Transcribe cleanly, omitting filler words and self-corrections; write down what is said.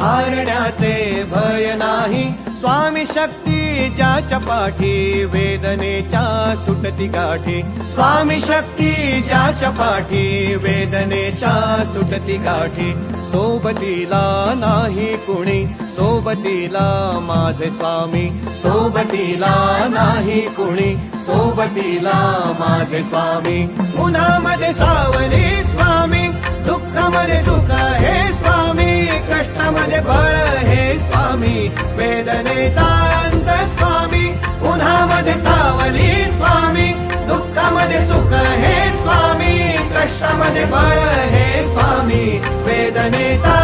हारण्याचे भय नाही, स्वामी शक्ती ज्याच्या पाठी, वेदनेच्या सुटती गाठी. स्वामी शक्ती ज्याच्या पाठी, वेदनेच्या सुटती गाठी. सोबतीला नाही कुणी, सोबतीला माझे स्वामी. सोबतीला नाही कुणी, सोबतीला माझे स्वामी. उन्हामध्ये सावली स्वामी, दुःखामध्ये सुख हे स्वामी, कष्टामध्ये बळ हे स्वामी, वेदनेचा अंत स्वामी. उन्हामध्ये सावली स्वामी, दुःखामध्ये सुख हे स्वामी, कष्टामध्ये बळ हे स्वामी, वेदनेचा